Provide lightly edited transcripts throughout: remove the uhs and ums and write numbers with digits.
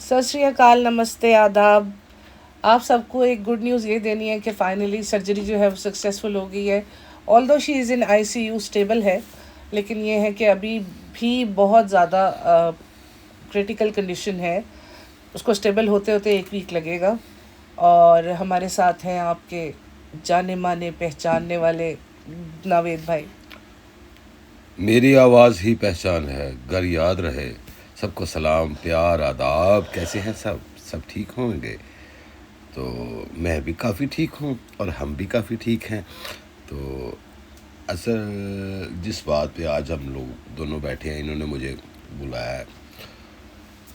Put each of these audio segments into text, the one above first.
सत श्री अकाल, नमस्ते, आदाब। आप सबको एक गुड न्यूज़ ये देनी है कि फाइनली सर्जरी जो है वो सक्सेसफुल हो गई है। Although she is in ICU, stable है, लेकिन ये है कि अभी भी बहुत ज़्यादा क्रिटिकल कंडीशन है। उसको स्टेबल होते होते 1 वीक लगेगा। और हमारे साथ हैं आपके जाने माने पहचानने वाले नावेद भाई। मेरी आवाज़ ही पहचान है, घर याद रहे। सबको सलाम, प्यार, आदाब। कैसे हैं सब ठीक होंगे? तो मैं भी काफ़ी ठीक हूँ और हम भी काफ़ी ठीक हैं। तो असल जिस बात पे आज हम लोग दोनों बैठे हैं, इन्होंने मुझे बुलाया है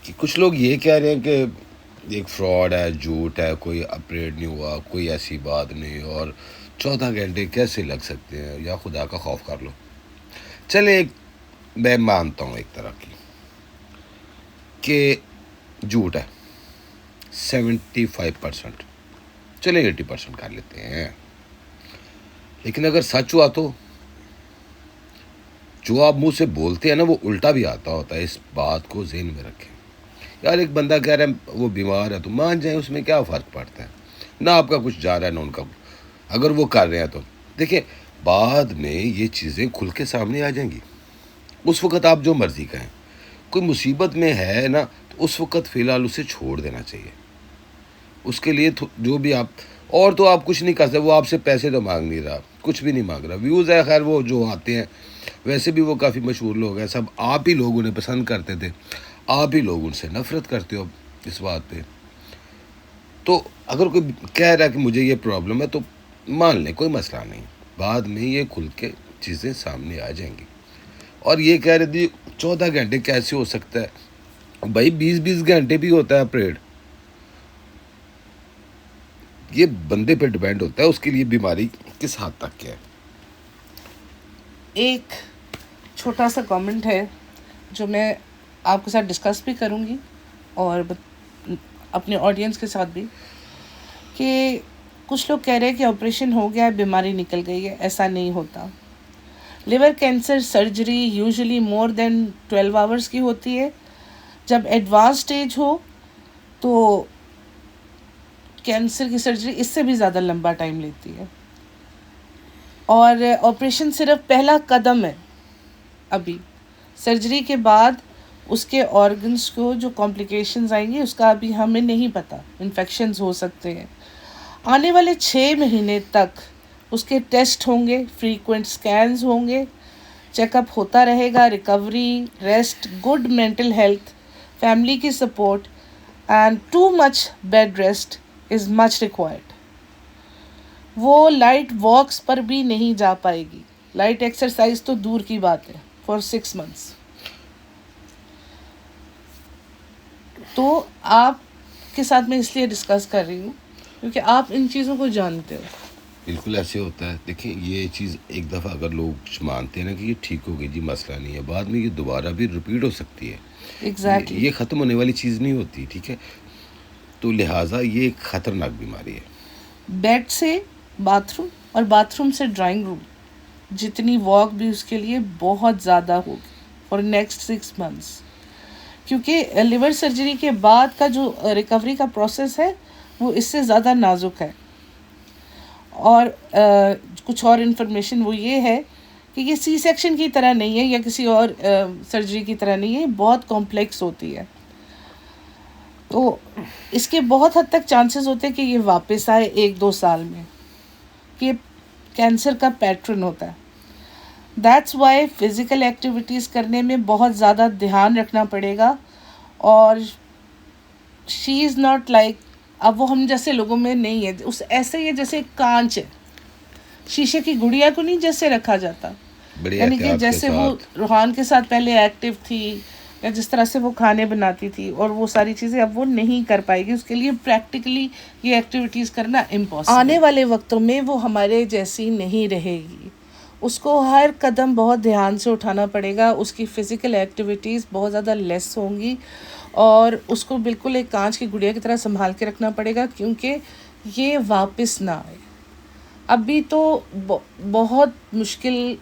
कि कुछ लोग ये कह रहे हैं कि एक फ्रॉड है, झूठ है, कोई अपरेट नहीं हुआ, कोई ऐसी बात नहीं, और 14 घंटे कैसे लग सकते हैं, या खुदा का खौफ कर लो। चले, मैं मानता हूँ एक तरह की कि झूठ है 75%, चले 80% कर लेते हैं। लेकिन अगर सच हुआ तो जो आप मुंह से बोलते हैं ना, वो उल्टा भी आता होता है। इस बात को ज़हन में रखें। यार, एक बंदा कह रहा है वो बीमार है, तो मान जाए, उसमें क्या फ़र्क पड़ता है? ना आपका कुछ जा रहा है ना उनका। अगर वो कर रहे हैं तो देखिए, बाद में ये चीज़ें खुल के सामने आ जाएंगी। उस वक़्त आप जो मर्ज़ी कहें। कोई मुसीबत में है ना, तो उस वक़्त फ़िलहाल उसे छोड़ देना चाहिए। उसके लिए जो भी आप, और तो आप कुछ नहीं कर सकते। वो आपसे पैसे तो मांग नहीं रहा, कुछ भी नहीं मांग रहा। व्यूज़ है, खैर वो जो आते हैं, वैसे भी वो काफ़ी मशहूर लोग हैं। सब आप ही लोग उन्हें पसंद करते थे, आप ही लोग उनसे नफ़रत करते हो इस बात पे। तो अगर कोई कह रहा है कि मुझे ये प्रॉब्लम है, तो मान लें, कोई मसला नहीं। बाद में ये खुल के चीज़ें सामने आ जाएंगी। और ये कह रहे थे 14 घंटे कैसे हो सकता है? भाई 20-20 घंटे भी होता है परेड। ये बंदे पे डिपेंड होता है, उसके लिए बीमारी किस हद तक है। एक छोटा सा कमेंट है जो मैं आपके साथ डिस्कस भी करूँगी और अपने ऑडियंस के साथ भी, कि कुछ लोग कह रहे हैं कि ऑपरेशन हो गया है, बीमारी निकल गई है। ऐसा नहीं होता। Liver cancer surgery usually more than 12 hours की होती है। जब एडवांस स्टेज हो तो कैंसर की सर्जरी इससे भी ज़्यादा लंबा टाइम लेती है। और ऑपरेशन सिर्फ पहला कदम है। अभी सर्जरी के बाद उसके ऑर्गन्स को जो कॉम्प्लिकेशंस आएंगी उसका अभी हमें नहीं पता। इन्फेक्शंस हो सकते हैं। आने वाले 6 महीने तक उसके टेस्ट होंगे, फ्रीक्वेंट स्कैन्स होंगे, चेकअप होता रहेगा, recovery, rest, good mental health, family की support and too much bed rest is much required. वो लाइट वॉक्स पर भी नहीं जा पाएगी। लाइट एक्सरसाइज तो दूर की बात है फॉर 6 मंथ्स। तो आपके साथ मैं इसलिए डिस्कस कर रही हूँ क्योंकि आप इन चीज़ों को जानते हो। बिल्कुल ऐसे होता है। देखिए, ये चीज़ एक दफ़ा अगर लोग मानते हैं ना कि ये ठीक हो गई जी, मसला नहीं है, बाद में ये दोबारा भी रिपीट हो सकती है। एग्जैक्टली ये ख़त्म होने वाली चीज़ नहीं होती, ठीक है? तो लिहाजा ये एक ख़तरनाक बीमारी है। बेड से बाथरूम और बाथरूम से ड्राइंग रूम, जितनी वॉक भी उसके लिए बहुत ज़्यादा होगी फॉर नेक्स्ट 6 मंथ्स। क्योंकि लिवर सर्जरी के बाद का जो रिकवरी का प्रोसेस है वो इससे ज़्यादा नाजुक है। और कुछ और इन्फॉर्मेशन वो ये है कि ये सी सेक्शन की तरह नहीं है या किसी और सर्जरी की तरह नहीं है। ये बहुत कॉम्प्लेक्स होती है। तो इसके बहुत हद तक चांसेस होते हैं कि ये वापस आए 1-2 साल में। कि कैंसर का पैटर्न होता है। दैट्स वाई फिज़िकल एक्टिविटीज़ करने में बहुत ज़्यादा ध्यान रखना पड़ेगा। और शी इज़ नॉट लाइक, अब वो हम जैसे लोगों में नहीं है। उस ऐसे ही है जैसे कांच है, शीशे की गुड़िया को नहीं जैसे रखा जाता। बड़े यानी कि एहतियात के जैसे वो साथ। रूहान के साथ पहले एक्टिव थी, या जिस तरह से वो खाने बनाती थी और वो सारी चीज़ें अब वो नहीं कर पाएगी। उसके लिए प्रैक्टिकली ये एक्टिविटीज़ करना इम्पॉसिबल। आने वाले वक्तों में वो हमारे जैसी नहीं रहेगी। उसको हर कदम बहुत ध्यान से उठाना पड़ेगा। उसकी फ़िज़िकल एक्टिविटीज़ बहुत ज़्यादा लेस होंगी और उसको बिल्कुल एक कांच की गुड़िया की तरह संभाल के रखना पड़ेगा, क्योंकि ये वापस ना आए। अभी तो बहुत मुश्किल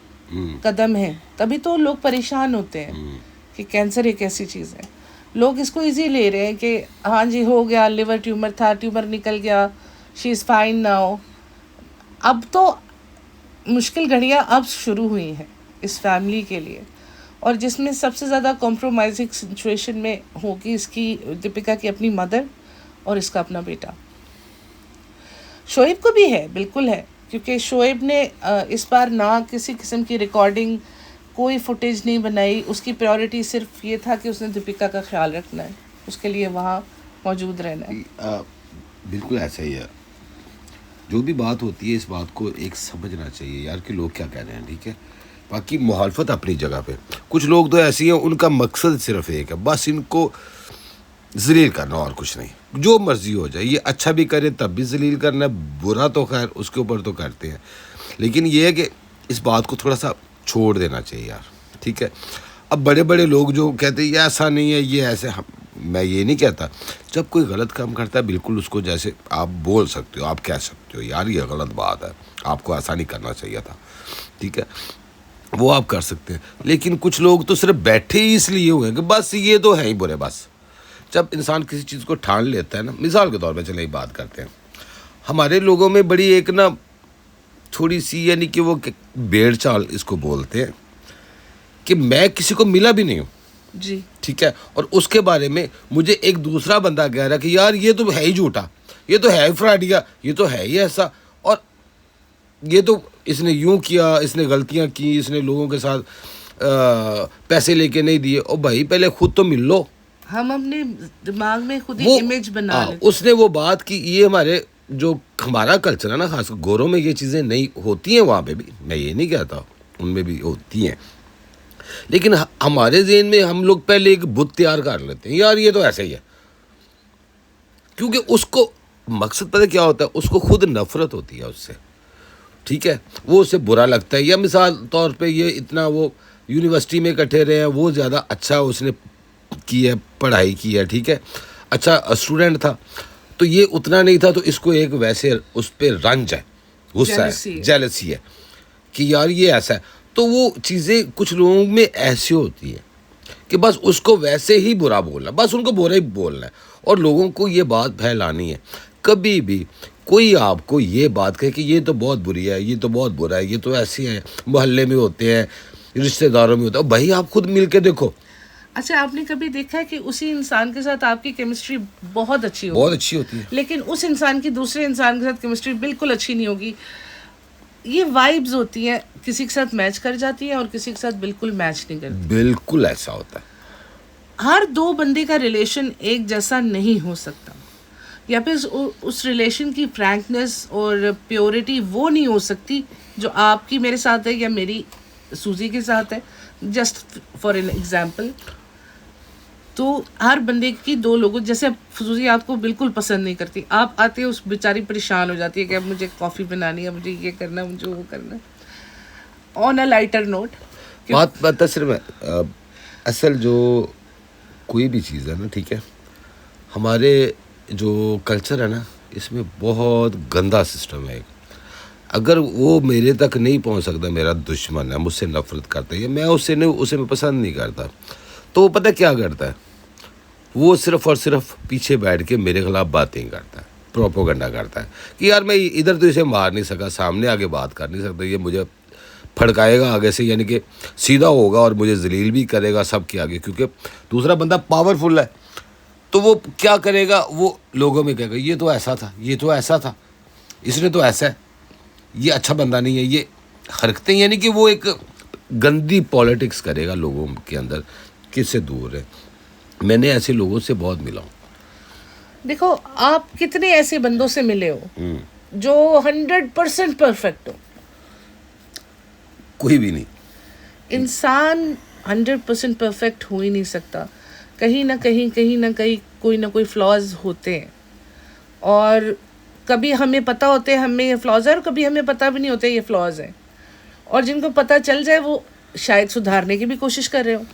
कदम है, तभी तो लोग परेशान होते हैं कि कैंसर एक ऐसी चीज़ है। लोग इसको इजी ले रहे हैं कि हाँ जी हो गया, लिवर ट्यूमर था, ट्यूमर निकल गया, शी इज़ फाइन नाउ। अब तो मुश्किल घड़ियाँ अब शुरू हुई हैं इस फैमिली के लिए, और जिसमें सबसे ज़्यादा कॉम्प्रोमाइजिंग सिचुएशन में होगी इसकी, दीपिका की अपनी मदर और इसका अपना बेटा। शोएब को भी है, बिल्कुल है, क्योंकि शोएब ने इस बार ना किसी किस्म की रिकॉर्डिंग, कोई फुटेज नहीं बनाई। उसकी प्रायोरिटी सिर्फ ये था कि उसने दीपिका का ख्याल रखना है, उसके लिए वहाँ मौजूद रहना है। बिल्कुल ऐसा ही है। जो भी बात होती है इस बात को एक समझना चाहिए यार कि लोग क्या कह रहे हैं, ठीक है। बाकी मुखालफत अपनी जगह पे, कुछ लोग तो ऐसी हैं उनका मकसद सिर्फ एक है, बस इनको जलील करना और कुछ नहीं, जो मर्जी हो जाए। ये अच्छा भी करे तब भी जलील करना, बुरा तो खैर उसके ऊपर तो करते हैं, लेकिन ये है कि इस बात को थोड़ा सा छोड़ देना चाहिए यार, ठीक है। अब बड़े बड़े लोग जो कहते हैं ये ऐसा नहीं है, ये ऐसे, मैं ये नहीं कहता। जब कोई गलत काम करता है बिल्कुल उसको जैसे आप बोल सकते हो, आप कह सकते हो यार ये गलत बात है, आपको ऐसा नहीं करना चाहिए था, ठीक है, वो आप कर सकते हैं। लेकिन कुछ लोग तो सिर्फ बैठे ही इसलिए हुए हैं कि बस ये तो है ही बुरे। बस जब इंसान किसी चीज़ को ठान लेता है ना, मिसाल के तौर पर चले बात करते हैं, हमारे लोगों में बड़ी एक ना थोड़ी सी, यानी कि वो भेड़ चाल इसको बोलते हैं, कि मैं किसी को मिला भी नहीं हूँ जी, ठीक है, और उसके बारे में मुझे एक दूसरा बंदा कह रहा है कि यार ये तो है ही झूठा, ये तो है ही फ्रॉडिया, ये तो है ही ऐसा, और ये तो इसने यूं किया, इसने गलतियां की, इसने लोगों के साथ पैसे लेके नहीं दिए। और भाई पहले खुद तो मिल लो। हम अपने दिमाग में खुद ही इमेज बना लेते। उसने वो बात की, ये हमारा कल्चर है ना, खासकर गोरों में ये चीज़ें नहीं होती हैं, वहाँ पे भी मैं ये नहीं कहता, उनमें भी होती हैं, लेकिन हमारे ज़हन में हम लोग पहले एक बुत तैयार कर लेते हैं, यार ये तो ऐसे ही है, क्योंकि उसको मकसद पता क्या होता है, उसको खुद नफरत होती है उससे, ठीक है, वो उससे बुरा लगता है। या मिसाल तौर पे ये इतना वो यूनिवर्सिटी में इकट्ठे रहे हैं, वो ज़्यादा अच्छा उसने की है, पढ़ाई की है, ठीक है, अच्छा स्टूडेंट था, तो ये उतना नहीं था, तो इसको एक वैसे उस पर रंज है, गुस्सा है, जेलसी है कि यार ये ऐसा है। तो वो चीज़ें कुछ लोगों में ऐसी होती है कि बस उसको वैसे ही बुरा बोलना, बस उनको बुरा ही बोलना है, और लोगों को ये बात फैलानी है। कभी भी कोई आपको ये बात कहे कि ये तो बहुत बुरी है, ये तो बहुत बुरा है, ये तो ऐसे है, मोहल्ले में होते हैं, रिश्तेदारों में होता है, भाई आप खुद मिल के देखो। अच्छा, आपने कभी देखा है कि उसी इंसान के साथ आपकी केमिस्ट्री बहुत अच्छी होगी, बहुत अच्छी होती है, लेकिन उस इंसान की दूसरे इंसान के साथ केमिस्ट्री बिल्कुल अच्छी नहीं होगी? ये वाइब्स होती हैं, किसी के साथ मैच कर जाती है और किसी के साथ बिल्कुल मैच नहीं करती। बिल्कुल ऐसा होता है। हर दो बंदे का रिलेशन एक जैसा नहीं हो सकता, या फिर उस रिलेशन की फ्रैंकनेस और प्योरिटी वो नहीं हो सकती जो आपकी मेरे साथ है या मेरी सूजी के साथ है। जस्ट फॉर एन एग्जाम्पल, तो हर बंदे की दो लोगों, जैसे सूजी आपको बिल्कुल पसंद नहीं करती, आप आते हो उस बेचारी परेशान हो जाती है कि अब मुझे कॉफ़ी बनानी है, मुझे ये करना, मुझे वो करना। ऑन अ लाइटर नोट, बात सिर्फ असल जो कोई भी चीज़ है ना, ठीक है, हमारे जो कल्चर है ना, इसमें बहुत गंदा सिस्टम है। अगर वो मेरे तक नहीं पहुंच सकता, मेरा दुश्मन है, मुझसे नफरत करता है, या मैं उसे मैं पसंद नहीं करता, तो वो पता क्या करता है, वो सिर्फ और सिर्फ पीछे बैठ के मेरे खिलाफ बातें करता है, प्रोपोगंडा करता है कि यार मैं इधर तो इसे मार नहीं सका, सामने आके बात कर नहीं सकता, ये मुझे फड़काएगा आगे से, यानी कि सीधा होगा और मुझे जलील भी करेगा सबके आगे, क्योंकि दूसरा बंदा पावरफुल है। तो वो क्या करेगा, वो लोगों में कहेगा ये तो ऐसा था, ये तो ऐसा था, इसने तो ऐसा है, ये अच्छा बंदा नहीं है, ये हरकतें, यानी कि वो एक गंदी पॉलिटिक्स करेगा लोगों के अंदर, किससे दूर है। मैंने ऐसे लोगों से बहुत मिला हूँ। देखो, आप कितने ऐसे बंदों से मिले हो जो 100% परफेक्ट हो? कोई भी नहीं। इंसान 100% परफेक्ट हो ही नहीं सकता, कहीं ना कहीं कोई ना कोई फ्लॉज होते हैं, और कभी हमें पता होते हैं हमें ये फ्लॉज है, और कभी हमें पता भी नहीं होते ये फ्लॉज है, और जिनको पता चल जाए वो शायद सुधारने की भी कोशिश कर रहे हो।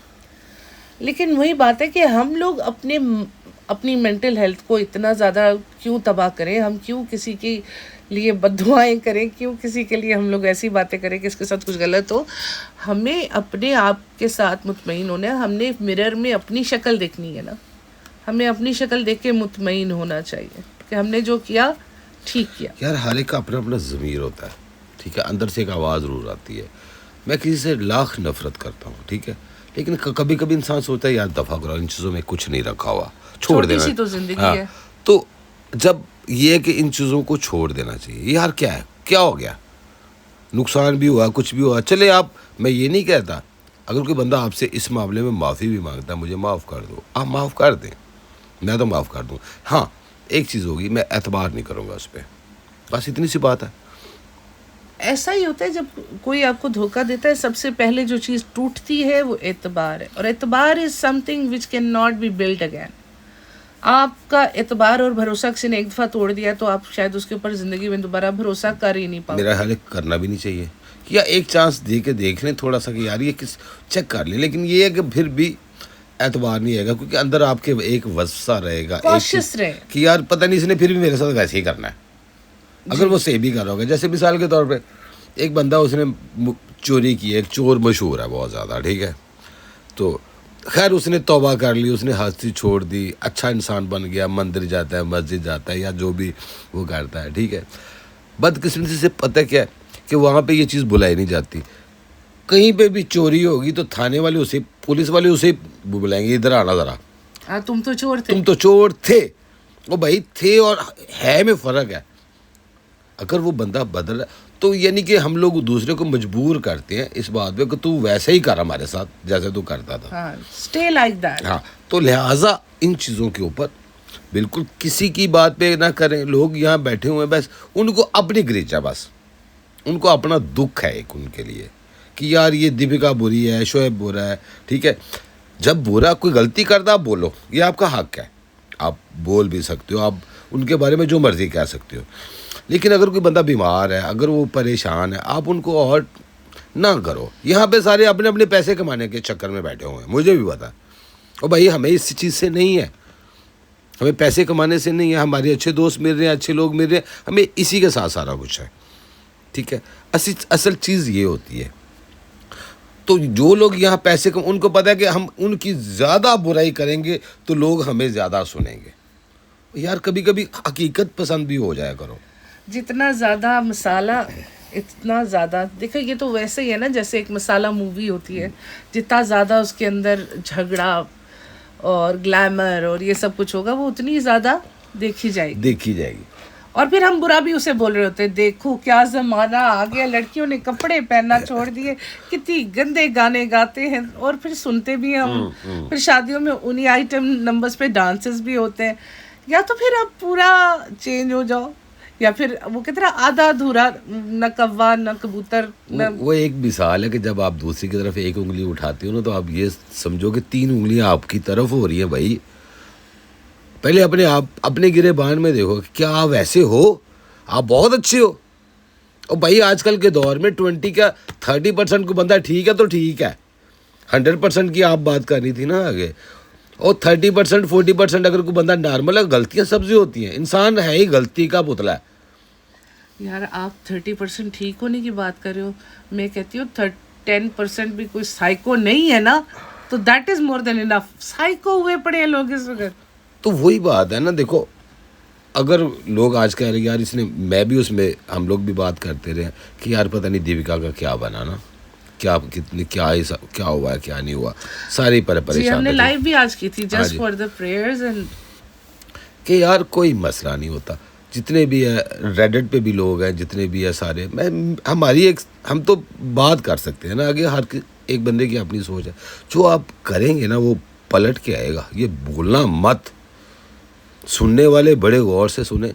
लेकिन वही बात है कि हम लोग अपनी मेंटल हेल्थ को इतना ज़्यादा क्यों तबाह करें, हम क्यों किसी के लिए बद्दुआएं करें, क्यों किसी के लिए हम लोग ऐसी बातें करें कि इसके साथ कुछ गलत हो। हमें अपने आप के साथ मुतमईन होना है, हमने मिरर में अपनी शक्ल देखनी है ना। हमें अपनी शक्ल देख के मुतमईन होना चाहिए कि हमने जो किया ठीक किया। यार हर एक का अपना अपना ज़मीर होता है, ठीक है, अंदर से एक आवाज़ ज़रूर आती है। मैं किसी से लाख नफ़रत करता हूँ, ठीक है, लेकिन कभी कभी इंसान सोचता है यार दफ़ा करो, इन चीज़ों में कुछ नहीं रखा हुआ, छोड़ छोटी देना। सी तो जिंदगी हाँ, है। तो जब ये है कि इन चीज़ों को छोड़ देना चाहिए। यार क्या है, क्या हो गया, नुकसान भी हुआ, कुछ भी हुआ, चले आप, मैं ये नहीं कहता, अगर कोई बंदा आपसे इस मामले में माफ़ी भी मांगता है, मुझे माफ़ कर दो, आप माफ़ कर दें, मैं तो माफ़ कर दूँ। हाँ, एक चीज़ होगी, मैं एतबार नहीं करूँगा उस पर, बस इतनी सी बात है। ऐसा ही होता है जब कोई आपको धोखा देता है, सबसे पहले जो चीज़ टूटती है वो एतबार है, और एतबार is something which can not be build again. आपका एतबार और भरोसा किसी ने एक दफ़ा तोड़ दिया तो आप शायद उसके ऊपर ज़िंदगी में दोबारा भरोसा कर ही नहीं पाओगे। मेरा ख्याल है करना भी नहीं चाहिए, कि या एक चांस दे के देख लें थोड़ा सा कि यार ये किस, चेक कर लें, लेकिन ये है कि फिर भी एतबार नहीं आएगा, क्योंकि अंदर आपके एक वस्सा रहेगा, एक कॉशियस चीज़ रहे। कि यार पता नहीं इसने फिर भी मेरे साथ वैसे ही करना है, अगर वो सही भी कर रहा होगा। जैसे मिसाल के तौर पे एक बंदा, उसने चोरी की है, एक चोर मशहूर है बहुत ज़्यादा, ठीक है, तो खैर उसने तौबा कर ली, उसने हस्ती छोड़ दी, अच्छा इंसान बन गया, मंदिर जाता है, मस्जिद जाता है, या जो भी वो करता है, ठीक है। बदकिस्मती से पता क्या है कि वहाँ पे ये चीज़ बुलाई नहीं जाती। कहीं पे भी चोरी होगी तो थाने वाले उसे, पुलिस वाले उसे बुलाएंगे, इधर आना ज़रा, हाँ, तुम तो चोर थे। तुम तो चोर थे। वो भाई थे और है में फ़र्क है। अगर वो बंदा बदल, तो यानी कि हम लोग दूसरे को मजबूर करते हैं इस बात पे कि तू वैसे ही कर हमारे साथ जैसे तू करता था। हाँ, स्टे लाइक दैट। हाँ, तो लिहाजा इन चीज़ों के ऊपर बिल्कुल किसी की बात पे ना करें। लोग यहाँ बैठे हुए हैं, बस उनको अपनी गिरीजा, बस उनको अपना दुख है एक उनके लिए कि यार ये दीपिका बुरी है, शोएब बुरा है, ठीक है। जब बुरा कोई गलती करता, आप बोलो, ये आपका हक है, आप बोल भी सकते हो, आप उनके बारे में जो मर्ज़ी कह सकते हो। लेकिन अगर कोई बंदा बीमार है, अगर वो परेशान है, आप उनको और ना करो। यहाँ पे सारे अपने अपने पैसे कमाने के चक्कर में बैठे हुए हैं, मुझे भी पता है। और भाई हमें इस चीज़ से नहीं है, हमें पैसे कमाने से नहीं है, हमारे अच्छे दोस्त मिल रहे हैं, अच्छे लोग मिल रहे हैं, हमें इसी के साथ सारा कुछ है, ठीक है। असल चीज़ ये होती है। तो जो लोग यहाँ पैसे कम, उनको पता है कि हम उनकी ज़्यादा बुराई करेंगे तो लोग हमें ज़्यादा सुनेंगे। यार कभी कभी हकीकत पसंद भी हो जाया करो। जितना ज़्यादा मसाला इतना ज़्यादा, देखो ये तो वैसे ही है ना, जैसे एक मसाला मूवी होती है, जितना ज़्यादा उसके अंदर झगड़ा और ग्लैमर और ये सब कुछ होगा, वो उतनी ज़्यादा देखी जाएगी। और फिर हम बुरा भी उसे बोल रहे होते हैं, देखो क्या ज़माना आ गया, लड़कियों ने कपड़े पहनना छोड़ दिए, कितनी गंदे गाने गाते हैं, और फिर सुनते भी हैं हम। फिर शादियों में उन्हीं आइटम नंबर्स पे डांसेस भी होते हैं। या तो फिर अब पूरा चेंज हो जाओ, या फिर वो कितना आधा अधूरा, न कौवा न कबूतर न। वो एक मिसाल है कि जब आप दूसरी की तरफ एक उंगली उठाती हो ना, तो आप ये समझो कि 3 उंगलियां आपकी तरफ हो रही हैं। भाई पहले अपने आप अपने गिरेबान में देखो कि क्या आप वैसे हो, आप बहुत अच्छे हो। और भाई आजकल के दौर में 20 का 30% को बंदा ठीक है तो ठीक है, 100% की आप बात करनी थी ना आगे। और 30% 40% अगर कोई बंदा नॉर्मल है, गलतियां सबसे होती हैं, इंसान है ही गलती का पुतला है। यार आप 30% ठीक होने की बात कर रहे हो, मैं कहती हूँ 10% भी कोई साइको नहीं है ना, तो that is more than enough. Psycho हुए पड़े हैं लोग इस वक्त। तो वही बात है ना, देखो अगर लोग आज कह रहे हैं यार इसने, मैं भी उसमें, हम लोग भी बात करते रहे कि यार पता नहीं दीपिका का क्या बना ना, क्या कितनी क्या हुआ है क्या नहीं हुआ, सारी परेशान। हमने लाइव भी आज की थी just for the prayers and कि यार कोई मसला नहीं होता। जितने भी है रेडिट पे भी लोग हैं, जितने भी है सारे, मैं हमारी एक, हम तो बात कर सकते हैं ना, आगे हर एक बंदे की अपनी सोच है। जो आप करेंगे ना वो पलट के आएगा, ये भूलना मत। सुनने वाले बड़े गौर से सुने,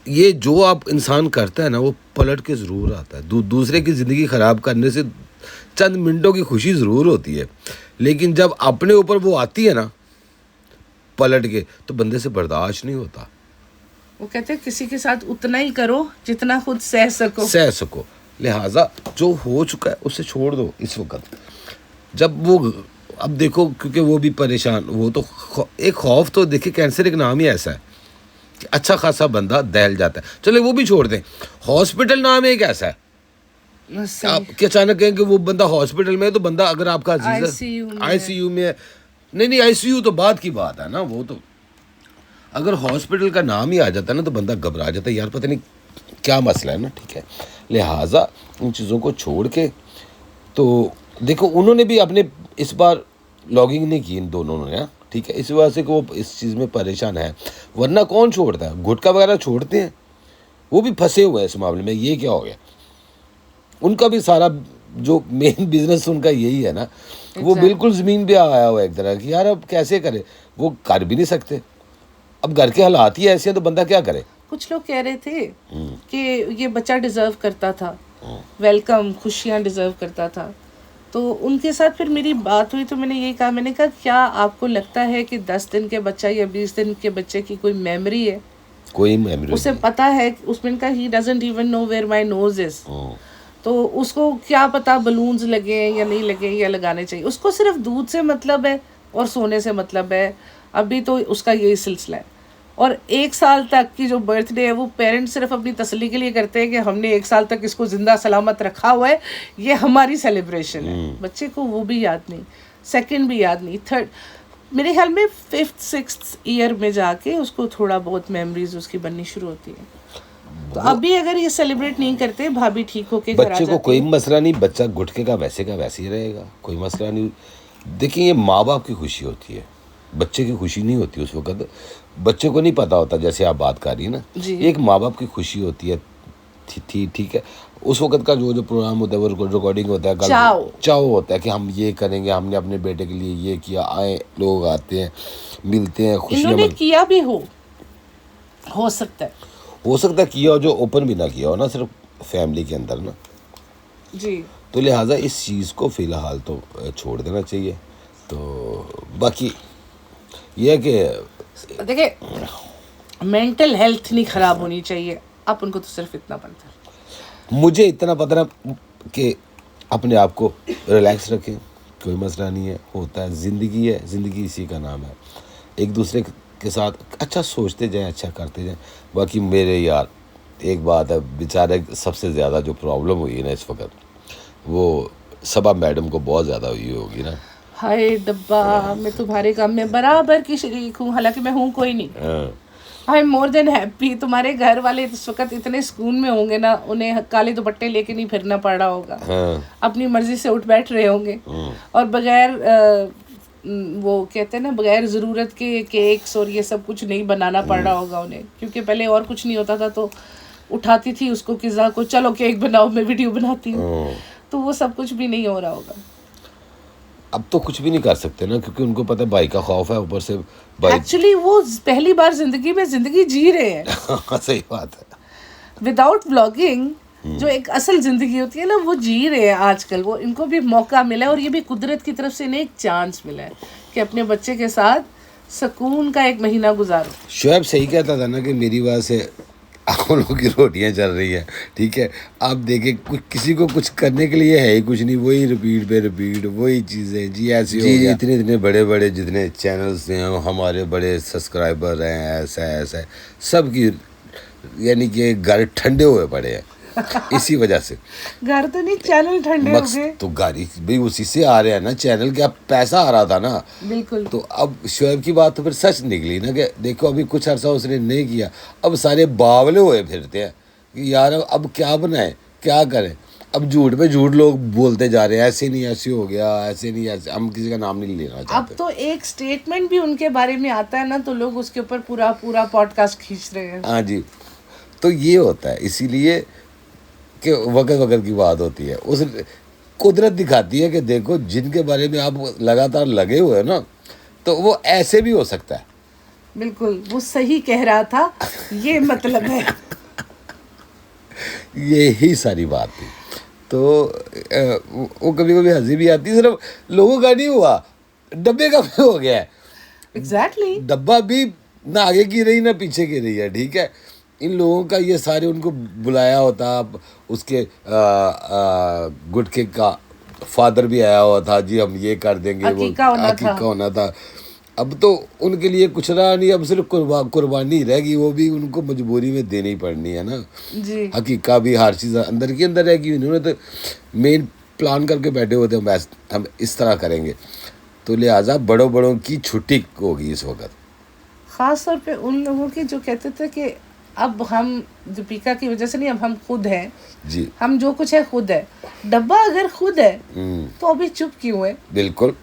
ये जो आप इंसान करता है ना वो पलट के ज़रूर आता है। दूसरे की ज़िंदगी ख़राब करने से चंद मिनटों की खुशी ज़रूर होती है, लेकिन जब अपने ऊपर वो आती है ना पलट के, तो बंदे से बर्दाश्त नहीं होता। वो कहते हैं किसी के साथ उतना ही करो जितना खुद सह सको। लिहाजा जो हो चुका है उसे छोड़ दो इस वक्त। जब वो, अब देखो क्योंकि वो भी परेशान, वो तो एक खौफ, तो देखिए कैंसर एक नाम ही ऐसा है कि अच्छा खासा बंदा दहल जाता है। चलो वो भी छोड़ दें, हॉस्पिटल नाम एक ऐसा है, आप क्या अचानक कहें कि वो बंदा हॉस्पिटल में है, तो बंदा अगर आपका ICU ICU में है, नहीं आईसीयू तो बाद की बात है ना, वो तो अगर हॉस्पिटल का नाम ही आ जाता है ना तो बंदा घबरा जाता है, यार पता नहीं क्या मसला है ना, ठीक है। लिहाजा इन चीज़ों को छोड़ के, तो देखो उन्होंने भी अपने इस बार लॉगिंग नहीं की इन दोनों ने, हाँ, ठीक है, इस वजह से कि वो इस चीज़ में परेशान है, वरना कौन छोड़ता है, गुटखा वगैरह छोड़ते हैं, वो भी फंसे हुए हैं इस मामले में। ये क्या हो गया, उनका भी सारा जो मेन बिजनेस उनका यही है ना, वो बिल्कुल ज़मीन पे आया हुआ है एक तरह की, यार अब कैसे करे, वो कर भी नहीं सकते, अब घर के हालात ही ऐसे हैं तो बंदा क्या करे। कुछ लोग कह रहे थे कि ये बच्चा डिजर्व करता था, वेलकम, खुशियाँ डिजर्व करता था। तो उनके साथ फिर मेरी बात हुई तो मैंने यही कहा, मैंने कहा क्या आपको लगता है कि 10 दिन के बच्चा या 20 दिन के बच्चे की कोई मेमोरी है? कोई मेमोरी उसे पता है, उसमें का ही doesn't even know where my nose is, तो उसको क्या पता बलून्स लगे या नहीं लगे या लगाने चाहिए, उसको सिर्फ दूध से मतलब है और सोने से मतलब है, अभी तो उसका यही सिलसिला है। और 1 साल तक की जो बर्थडे है वो पेरेंट्स सिर्फ अपनी तसल्ली के लिए करते हैं कि हमने 1 साल तक इसको जिंदा सलामत रखा हुआ है, ये हमारी सेलिब्रेशन है। बच्चे को वो भी याद नहीं, सेकंड भी याद नहीं, थर्ड, मेरे ख्याल में 5th 6th ईयर में जाके उसको थोड़ा बहुत मेमोरीज उसकी बननी शुरू होती है। तो अभी अगर ये सेलिब्रेट नहीं करते, भाभी ठीक होके घर आ बच्चे को कोई मसला नहीं, बच्चा गुटखे का वैसे ही रहेगा, कोई मसला नहीं। देखिए ये माँ बाप की खुशी होती है, बच्चे की खुशी नहीं होती उस वक्त, बच्चे को नहीं पता होता, जैसे आप बात कर रही है ना, एक माँ बाप की खुशी होती है, ठीक है। उस वक्त का जो प्रोग्राम होता है वो रिकॉर्डिंग होता है, चाव होता है कि हम ये करेंगे, हमने अपने बेटे के लिए ये किया, आए लोग आते हैं, मिलते हैं, खुशियाँ किया भी हो सकता है किया हो, जो ओपन भी ना किया हो ना, सिर्फ फैमिली के अंदर ना जी। तो लिहाजा इस चीज़ को फ़िलहाल तो छोड़ देना चाहिए। तो बाकी ये है कि देखिए मेंटल हेल्थ नहीं ख़राब होनी चाहिए, आप उनको तो सिर्फ इतना बनता है, मुझे इतना पता ना कि अपने आप को रिलैक्स रखें, कोई मसला नहीं है, होता है, ज़िंदगी है, ज़िंदगी इसी का नाम है, एक दूसरे के साथ अच्छा सोचते जाएं, अच्छा करते जाएं। बाकी मेरे यार एक बात है, बेचारे सबसे ज़्यादा जो प्रॉब्लम हुई है ना इस वक्त, वो सबा मैडम को बहुत ज़्यादा हुई होगी ना। हाय डब्बा, मैं तुम्हारे काम में बराबर की शरीक हूँ, हालांकि मैं हूँ कोई नहीं। I am more than happy, तुम्हारे घर वाले इस वक्त इतने सुकून में होंगे ना, उन्हें काले दुपट्टे लेके नहीं फिरना पड़ रहा होगा, अपनी मर्जी से उठ बैठ रहे होंगे, और बगैर वो कहते हैं ना, बगैर ज़रूरत के केक्स और ये सब कुछ नहीं बनाना पड़ रहा होगा उन्हें, क्योंकि पहले और कुछ नहीं होता था तो उठाती थी उसको किज़ा को, चलो केक बनाओ, मैं वीडियो बनाती हूँ, तो वो सब कुछ भी नहीं हो रहा होगा। अब तो कुछ भी नहीं कर सकते ना, क्योंकि उनको पता है भाई का खौफ है, ऊपर से भाई एक्चुअली वो पहली बार जिंदगी में जिंदगी जी रहे हैं सही बात है, विदाउट व्लॉगिंग, जो एक असल जिंदगी होती है ना, वो जी रहे हैं आजकल, वो इनको भी मौका मिला है, और ये भी कुदरत की तरफ से इन्हें एक चांस मिला है कि अपने बच्चे के साथ सुकून का 1 महीना गुजारो। शुएब सही कहता था ना कि मेरी वजह से आप लोगों की रोटियां चल रही हैं, ठीक है। आप देखें कुछ किसी को कुछ करने के लिए है ही कुछ नहीं, वही रिपीट पे रिपीट वही चीज़ें, जी ऐसी जी इतने इतने बड़े बड़े जितने चैनल्स हैं, हमारे बड़े सब्सक्राइबर हैं, ऐसा ऐसा सब की यानी कि घर ठंडे हुए पड़े हैं इसी वजह से। घर तो नहीं, चैनल ठंडे हो गए, तो गाड़ी भी उसी से आ रहे हैं ना, चैनल का पैसा आ रहा था ना, बिल्कुल। तो अब शुएब की बात तो फिर सच निकली ना कि देखो अभी कुछ अर्सा उसने नहीं किया, अब सारे बावले हुए फिरते हैं कि यार अब क्या बनाए, क्या करें, अब झूठ पे झूठ लोग बोलते जा रहे हैं, ऐसे नहीं ऐसे हो गया, ऐसे नहीं ऐसे, हम किसी का नाम नहीं लेना चाहते। अब तो एक स्टेटमेंट भी उनके बारे में आता है ना, तो लोग उसके ऊपर पूरा पूरा पॉडकास्ट खींच रहे हैं। हाँ जी, तो ये होता है, इसीलिए कि वक्त की बात होती है, उस कुदरत दिखाती है कि देखो जिनके बारे में आप लगातार लगे हुए हैं ना, तो वो ऐसे भी हो सकता है। बिल्कुल, वो सही कह रहा था, ये मतलब है यही सारी बात थी। तो वो कभी कभी हंसी भी आती, सिर्फ लोगों का नहीं हुआ, डब्बे का भी हो गया है। एग्जैक्टली डब्बा भी ना आगे की रही ना पीछे की रही है, ठीक है। इन लोगों का ये सारे उनको बुलाया होता, उसके गुटखे का फादर भी आया हुआ था, जी हम ये कर देंगे, वो अकीका होना था। अब तो उनके लिए कुछ रहा नहीं, अब सिर्फ कुर्बानी रहेगी, वो भी उनको मजबूरी में देनी पड़नी है ना जी। हकीका भी हर चीज़ अंदर की अंदर रहेगी, उन्होंने तो मेन प्लान करके बैठे होते हम इस तरह करेंगे। तो लिहाजा बड़ों बड़ों की छुट्टी होगी इस वक्त। ख़ास तौर पे उन लोगों की जो कहते थे कि अब हम दीपिका की वजह से नहीं, अब हम खुद हैं, जी हम जो कुछ है खुद है। डब्बा अगर खुद है तो अभी चुप क्यों है? बिल्कुल,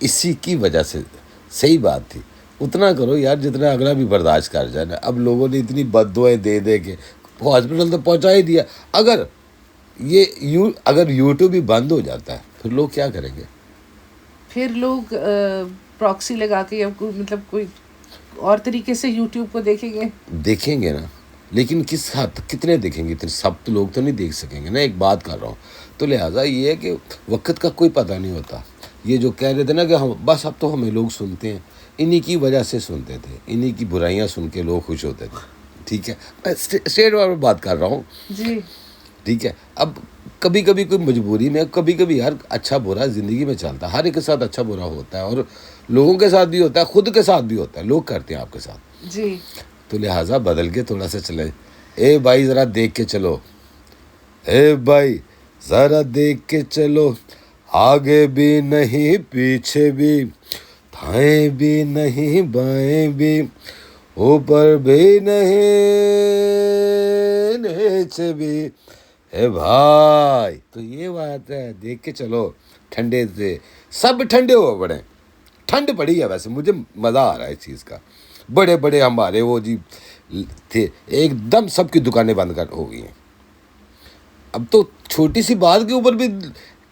इसी की वजह से सही बात थी, उतना करो यार जितना अगला भी बर्दाश्त कर जाए ना। अब लोगों ने इतनी बद्दुआएं दे दे के हॉस्पिटल तो पहुंचा ही दिया। अगर यूट्यूब ही बंद हो जाता है फिर लोग क्या करेंगे? फिर लोग प्रॉक्सी लगा के या मतलब कोई और तरीके से यूट्यूब को देखेंगे ना, लेकिन किस हद तक कितने देखेंगे? इतने सब तो लोग तो नहीं देख सकेंगे ना, एक बात कर रहा हूँ। तो लिहाजा ये है कि वक्त का कोई पता नहीं होता। ये जो कह रहे थे ना कि हम बस अब तो हमें लोग सुनते हैं, इन्हीं की वजह से सुनते थे, इन्हीं की बुराइयां सुन के लोग खुश होते थे। ठीक है, मैं स्टेट वाले बात कर रहा हूँ जी। ठीक है। अब कभी कभी कोई मजबूरी में, कभी कभी यार अच्छा बुरा ज़िंदगी में चलता है, हर एक के साथ अच्छा बुरा होता है, और लोगों के साथ भी होता है, खुद के साथ भी होता है, लोग करते हैं आपके साथ जी। तो लिहाजा बदल के थोड़ा सा चले। ए भाई ज़रा देख के चलो, ए भाई ज़रा देख के चलो, आगे भी नहीं पीछे भी, दाएं भी नहीं बाएं भी, ऊपर भी नहीं नीचे भी, ए भाई। तो ये बात है, देख के चलो, ठंडे से सब ठंडे हो पड़े। ठंड पड़ी है, वैसे मुझे मज़ा आ रहा है इस चीज़ का। बड़े बड़े हमारे वो जी थे, एकदम सबकी दुकानें बंद कर हो गई हैं। अब तो छोटी सी बात के ऊपर भी,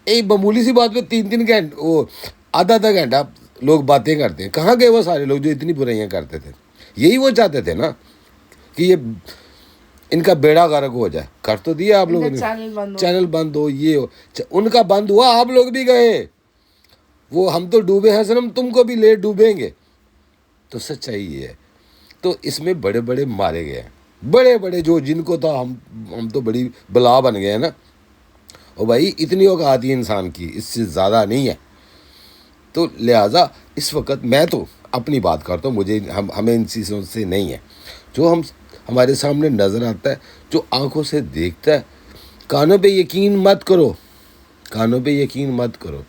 एक मामूली सी बात पे 3-3 घंटे, वो आधा घंटा लोग बातें करते हैं। कहाँ गए वो सारे लोग जो इतनी बुराइयां करते थे? यही वो चाहते थे ना कि ये इनका बेड़ा गर्क हो जाए। कर तो दिया आप लोगों ने, चैनल बंद हो, ये हो, उनका बंद हुआ, आप लोग भी गए। वो हम तो डूबे हैं सनम, तुमको भी ले डूबेंगे। तो सच्चाई ये है। तो इसमें बड़े बड़े मारे गए हैं, बड़े बड़े जो जिनको तो हम तो बड़ी बला बन गए हैं ना। और भाई इतनी औकात है इंसान की, इससे ज़्यादा नहीं है। तो लिहाजा इस वक्त मैं तो अपनी बात करता हूँ, हमें इन चीज़ों से नहीं है। जो हमारे सामने नज़र आता है, जो आंखों से देखता है, कानों पे यकीन मत करो, कानों पे यकीन मत करो,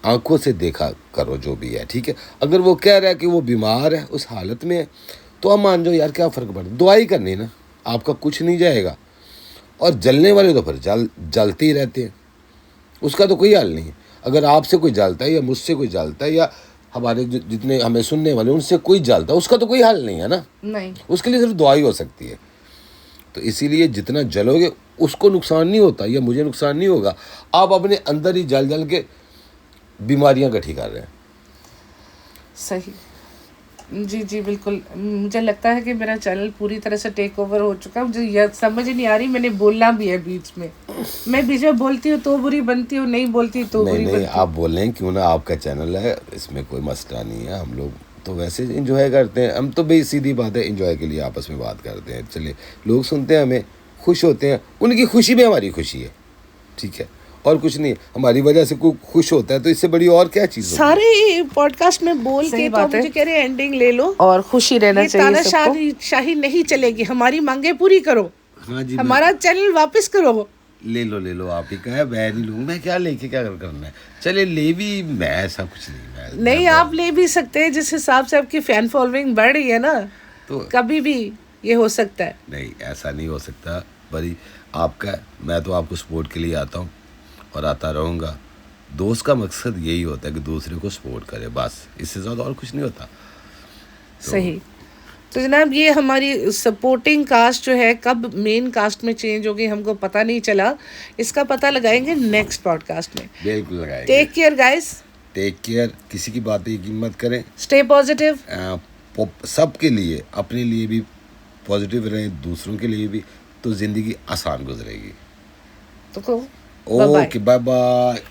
आंखों से देखा करो जो भी है। ठीक है, अगर वो कह रहा है कि वो बीमार है, उस हालत में है, तो आप मान जाओ यार, क्या फ़र्क पड़ता है, दुआई करनी ना, आपका कुछ नहीं जाएगा। और जलने वाले तो फिर जलते ही रहते हैं, उसका तो कोई हल नहीं है। अगर आपसे कोई जलता है या मुझसे कोई जलता है या हमारे जितने हमें सुनने वाले उनसे कोई जलता है, उसका तो कोई हल नहीं है ना, नहीं। उसके लिए सिर्फ दुआई हो सकती है। तो इसीलिए जितना जलोगे उसको नुकसान नहीं होता, या मुझे नुकसान नहीं होगा। आप अपने अंदर ही जल जल के बीमारियां इकट्ठी कर रहे हैं। सही। जी जी बिल्कुल। मुझे लगता है कि मेरा चैनल पूरी तरह से टेक ओवर हो चुका है। मुझे यह समझ नहीं आ रही, मैंने बोलना भी है बीच में। मैं बीच में बोलती हूँ तो बुरी बनती हूँ, नहीं बोलती तो बुरी बनती। आप बोल रहे हैं क्यों ना, आपका चैनल है, इसमें कोई मसला नहीं है। हम लोग तो वैसे इंजॉय करते हैं, हम तो भाई सीधी बात है, इंजॉय के लिए आपस में बात करते हैं। चलिए, लोग सुनते हैं, हमें खुश होते हैं, उनकी खुशी में हमारी खुशी है। ठीक है, और कुछ नहीं। हमारी वजह से कोई खुश होता है तो इससे बड़ी और क्या चीज़? सारे पॉडकास्ट में बोल के तो मुझे कह रहे एंडिंग ले लो और खुशी रहना चाहिए। तानाशाही नहीं चलेगी, हमारी मांगे पूरी करो। हाँ जी, हमारा चैनल वापस करो। ले लो, आप ही कहा, मैं नहीं लूँगा, मैं क्या लेके क्या करना है? चले ले भी, मैं ऐसा कुछ नहीं, आप ले भी सकते हैं, जिस हिसाब से आपकी फैन फॉलोइंग बढ़ रही है ना, तो कभी भी ये हो सकता है। नहीं, ऐसा नहीं हो सकता। बड़ी आपका, मैं तो आपको सपोर्ट के लिए आता हूँ और आता रहूँगा। दोस्त का मकसद यही होता है कि दूसरे को सपोर्ट करे, बस, इससे ज़्यादा और कुछ नहीं होता। सही। तो जनाब, ये हमारी सपोर्टिंग कास्ट जो है कब मेन कास्ट में चेंज होगी हमको पता नहीं चला। इसका पता लगाएंगे नेक्स्ट पॉडकास्ट में। बिल्कुल लगाएंगे। Take care guys, take care. किसी की बात की कीमत करें, स्टे पॉजिटिव। सबके लिए, अपने लिए भी पॉजिटिव रहें, दूसरों के लिए भी, तो ज़िंदगी आसान गुजरेगी। तो ओके, बाय बाय।